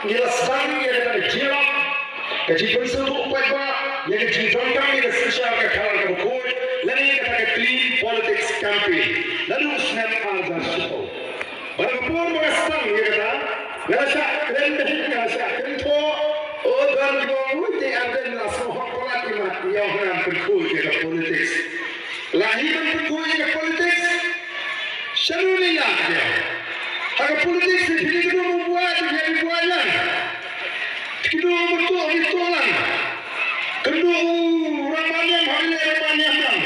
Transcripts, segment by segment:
ngila sedang ya kata jilam kaji pensil tu upai ba ya kaji jangkang ya sisha ka khalar ka khoi lani kata clean politics campaign lalu usnam azar supo barapur mga sedang ya kata ngasa kren ngasa kento odan go uti aden la sohok polat ma ya orang berkhoi ya politics lahiran berkhoi ya politics sharuni ya dia hak politik sendiri itu membuat jadi bualan. Kedua betul lang. Kedua ramanya lang.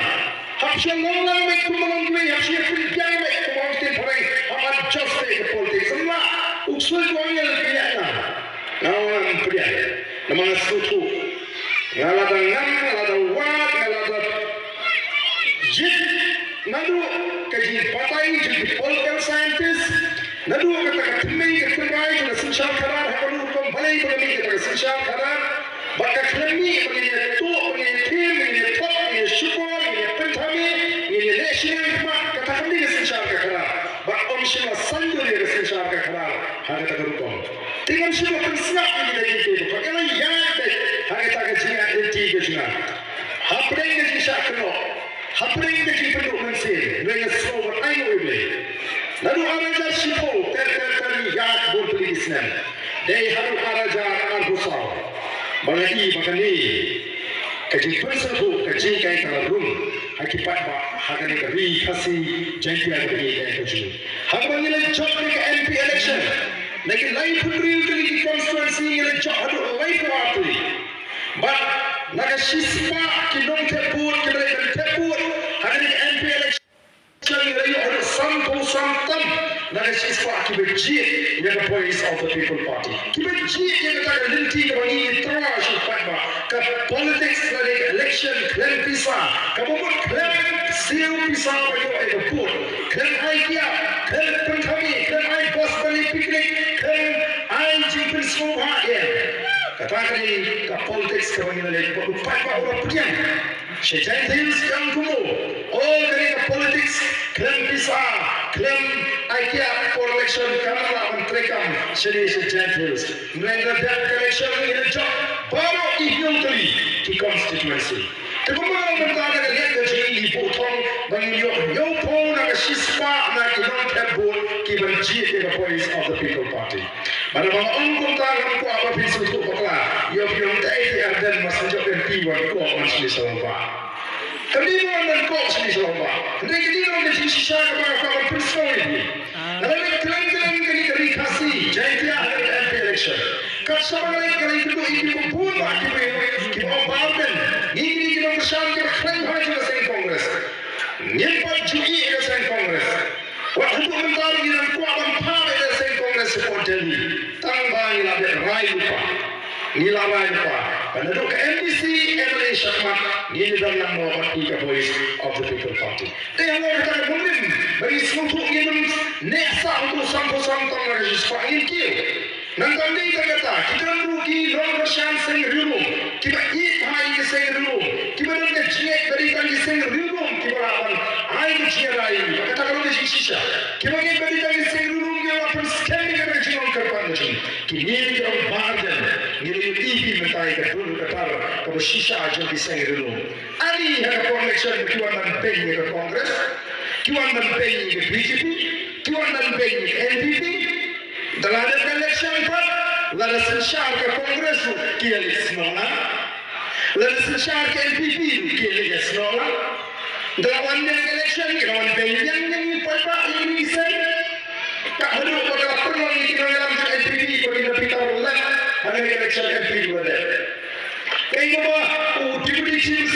Hak shalom lang baik kumalang gue hak siap kerjaan baik kumalang tiap hari amat just baik politik. Semua usul kuangnya lebih enak. Nawan pria, nama suku. Ngalada ngam, ngalada wat, ngalada jit. Nadu kaji patai jadi political scientist. Nadu kata kami keterai dengan senjata karar, hakulu kembali kami dengan senjata karar. Baka kami mengenai tu, mengenai tim, mengenai top, mengenai syukur, mengenai pentami, mengenai nasional kata kami dengan senjata karar. Bak omsima sandur dengan senjata karar. Harga tak berukam. Dengan semua pensiap mengenai itu, bagaimana yang baik harga tak kejian itu kejian. Hampir dengan syakno, hampir dengan penduk mensir, dengan semua ayu ini. Lalu araja sipo terkali yat boleh Islam. Dari haru araja arbusau. Bagi makani kaji persabu kaji kai karum akibat hakani kari khasi janji ada di kaji. Hakani le job ke MP election. Lagi lain putri ke constituency le job ada lain party. But naga sispa kidong tepur kidong tepur hakani MP election. Jadi santam dari siswa kibejit yang voice of the people party. Kibejit yang kata linti bagi terus fatwa ke politics dari election klaim pisah. Kamu pun klaim siu pisah bagi itu pun. Klaim idea, klaim pentami, klaim I bos beli piknik, klaim I jipin semua ya. Katakan ini ke politics kami lagi fatwa orang punya. Sejak itu sekarang kamu, oh dari politics klaim pisah, klaim idea for election kamera mentrekam sini sejak itu. Mereka dah election ini job baru ikhtiari di constituency. Kemudian mereka ada lihat dari potong bagi yo pun ada siswa nak ilang terbur kiberjit dengan voice of the people party. Mana bang angkum tangan ku apa pinsu tu bakla yo pion tai ardan masjid dan tiwan ku masjid salamba. Kedua dan kau sendiri selamba. Kedua orang dari sisa kepada kawan personal ini. Namun kelang-kelang kali kasih jadi ada MP election. Kasar kali kedua ini pun bagi kita barden. Ini kita bersama klaim haji dengan Kongres. Nyempat Juni dengan Kongres. Waktu mentari dengan kuaban pada dengan Kongres seperti ini. Tambah nilai rai lupa. Nilai rai lupa. Penduduk MDC MLA Syakmat ini dalam mewakili voice of the people party. Dia mengatakan mungkin bagi seluruh ini neksa untuk sampo-sampo lagi sepangin kiu. Nanti dia kata kita rugi non bersyam sengrium. Kita hai ke sengrium. Kita nanti jiek dari tadi sengrium. Kita akan hai jirai. Kata kalau dia sisa. Kita ni dari tadi sengrium dia akan scamming dengan jiran kerpan macam. Kini kita barden. Ini TV mentai kedua ketar kalau sisa aja di sengrium. Ani ada connection kiwan dan pay ke Kongres. Kiwan dan pay ke BJP. Kiwan dan pay ke NPP. Dalam election pun, lalu sesar ke Kongres kia lisnola, lalu sesar ke NPP kia lisnola. Dalam election kawan bayang yang pada ini saya, tak perlu pada perlu kita dalam NPP bagi kita berlaku ada election NPP berada. Kaya ba, deputy chief